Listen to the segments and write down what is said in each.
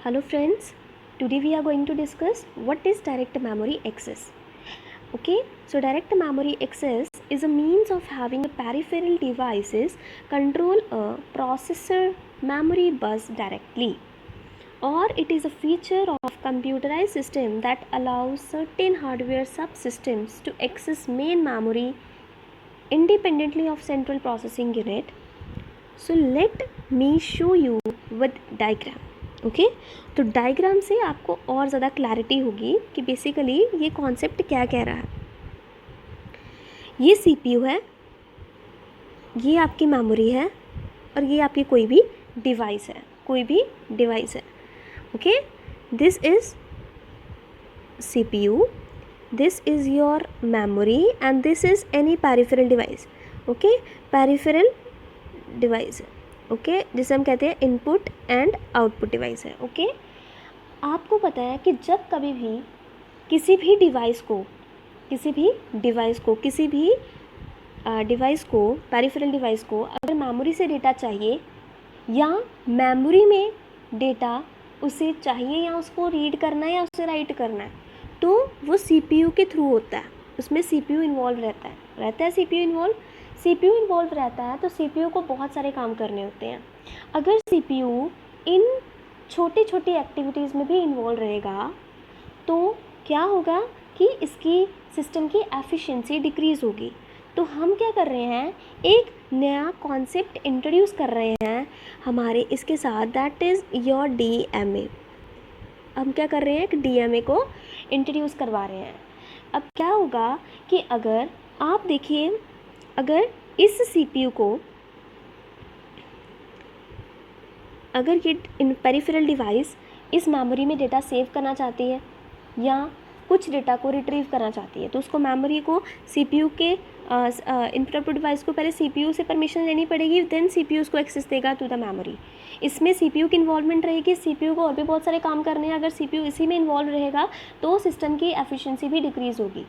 Hello friends, today we are going to discuss what is direct memory access. Okay, so direct memory access is a means of having a peripheral devices control a processor memory bus directly, or it is a feature of computerized system that allows certain hardware subsystems to access main memory independently of central processing unit. So let me show you with diagram. Okay तो diagram से आपको और ज़्यादा clarity होगी कि basically ये concept क्या कह रहा है। ये सीपीयू है, ये आपकी मेमोरी है और ये आपकी कोई भी डिवाइस है, okay. This is CPU, this is your memory and this is any peripheral device, okay. Peripheral device है, ओके, जिसे हम कहते हैं इनपुट एंड आउटपुट डिवाइस है, ओके। आपको पता है कि जब कभी भी किसी भी डिवाइस को पेरिफेरल डिवाइस को अगर मेमोरी से डेटा चाहिए या मेमोरी में डेटा उसे चाहिए या उसको रीड करना है या उसे राइट करना है, तो वो सीपीयू के थ्रू होता है। उसमें सीपीयू इन्वॉल्व रहता है सीपीयू इन्वॉल्व रहता है तो सीपीयू को बहुत सारे काम करने होते हैं। अगर सीपीयू इन छोटी छोटी एक्टिविटीज़ में भी इन्वॉल्व रहेगा तो क्या होगा कि इसकी सिस्टम की एफिशिएंसी डिक्रीज़ होगी। तो हम क्या कर रहे हैं, एक नया कॉन्सेप्ट इंट्रोड्यूस कर रहे हैं हमारे इसके साथ, दैट इज़ योर डीएमए। हम क्या कर रहे हैं, एक डीएमए को इंट्रोड्यूस करवा रहे हैं। अब क्या होगा कि अगर आप देखिए, अगर इस सीपीयू को, अगर ये पेरिफेरल डिवाइस इस मेमोरी में डेटा सेव करना चाहती है या कुछ डेटा को रिट्रीव करना चाहती है, तो उसको मेमोरी को सीपीयू के इंटरप्ट डिवाइस को पहले सीपीयू से परमिशन लेनी पड़ेगी, देन सीपीयू उसको एक्सेस देगा टू द मेमोरी। इसमें सीपीयू की इन्वॉल्वमेंट रहेगी, सीपीयू को और भी बहुत सारे काम करने हैं। अगर सीपीयू इसी में इन्वॉल्व रहेगा तो सिस्टम की एफिशिएंसी भी डिक्रीज़ होगी।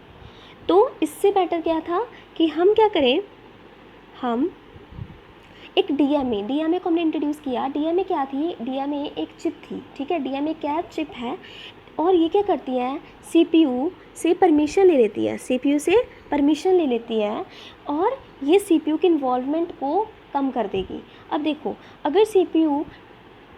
तो इससे बेटर क्या था कि हम क्या करें, हम एक डीएमए को हमने इंट्रोड्यूस किया। डीएमए क्या थी, डीएमए एक चिप थी, ठीक है। डीएमए क्या चिप है और ये क्या करती है, सीपीयू से परमिशन ले लेती है और ये सीपीयू की इन्वॉल्वमेंट को कम कर देगी। अब देखो, अगर सीपीयू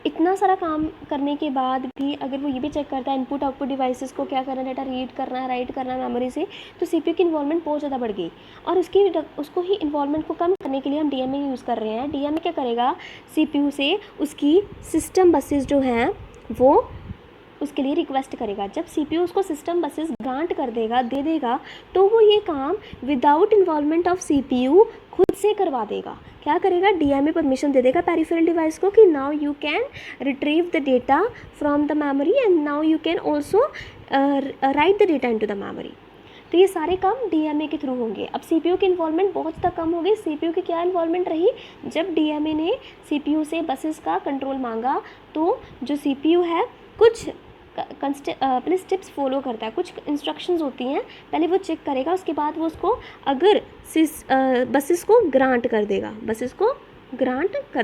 इतना सारा काम करने के बाद भी अगर वो ये भी चेक करता है इनपुट आउटपुट डिवाइसेस को क्या करना है, डेटा रीड करना है, राइट करना है मेमोरी से, तो सीपीयू की इन्वॉल्वमेंट बहुत ज़्यादा बढ़ गई। और उसको ही इन्वॉल्वमेंट को कम करने के लिए हम डीएमए यूज़ कर रहे हैं। डीएमए क्या करेगा, सीपीयू से उसकी सिस्टम बसेस जो हैं वो उसके लिए रिक्वेस्ट करेगा। जब सीपीयू उसको सिस्टम बसेस ग्रांट कर देगा, दे देगा, तो वो ये काम विदाउट इन्वॉल्वमेंट ऑफ सीपीयू खुद से करवा देगा। क्या करेगा, डीएमए परमिशन दे देगा पेरिफेरल डिवाइस को कि now you can retrieve the data from the memory and now you can also right the data into the memory. तो ये सारे काम डीएमए के थ्रू होंगे। अब सीपीयू की इन्वॉल्वमेंट बहुत ज़्यादा कम हो गई। सीपीयू की क्या इन्वॉल्वमेंट रही, जब डीएमए ने सीपीयू से बसेस का कंट्रोल मांगा तो जो सीपीयू है कुछ अपने स्टेप्स फॉलो करता है, कुछ इंस्ट्रक्शंस होती हैं, पहले वो चेक करेगा, उसके बाद वो उसको अगर बसेस को ग्रांट कर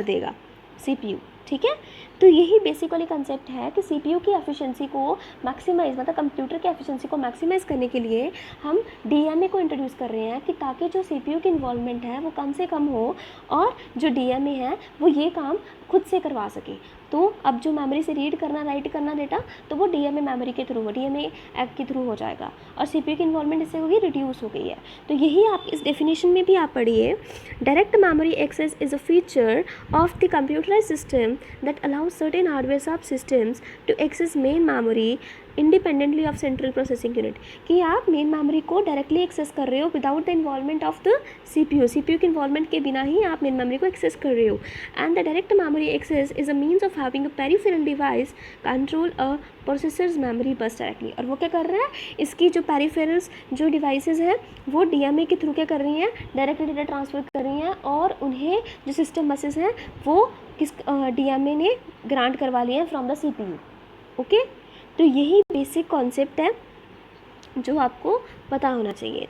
देगा सीपीयू, ठीक है। तो यही बेसिकली कंसेप्ट है कि सीपीयू की एफिशिएंसी को मैक्सिमाइज, मतलब कंप्यूटर की एफिशिएंसी को मैक्सिमाइज करने के लिए हम डीएमए को इंट्रोड्यूस कर रहे हैं कि ताकि जो सीपीयू की इन्वॉल्वमेंट है वो कम से कम हो और जो डीएमए है वो ये काम खुद से करवा सके। तो अब जो मेमोरी से रीड करना, राइट करना डेटा, तो वो डीएमए मेमोरी के थ्रू, डीएमए ऐप के थ्रू हो जाएगा और सीपीयू की इन्वॉल्वमेंट इससे होगी, रिड्यूस हो गई है। तो यही आप इस डेफिनेशन में भी आप पढ़िए, direct memory access is a feature of the computerised system that allows certain hardware subsystems to access main memory independently of central processing unit. कि आप मेन मेमोरी को डायरेक्टली एक्सेस कर रहे हो without the involvement of the CPU की involvement के बिना ही आप मेन मेमोरी को एक्सेस कर रहे हो। And the direct memory access is a means of having a peripheral device control a processor's memory bus directly. और वो क्या कर रहा है, इसकी जो पेरिफेरल्स जो डिवाइसेस हैं वो डीएमए के थ्रू क्या कर रही हैं, डायरेक्टली डेटा ट्रांसफर कर रही हैं और उन्हें जो सिस्टम बसेस हैं वो किस डीएमए ने ग्रांट करवा लिए हैं फ्रॉम द सीपीयू, ओके। तो यही बेसिक कॉन्सेप्ट है जो आपको पता होना चाहिए।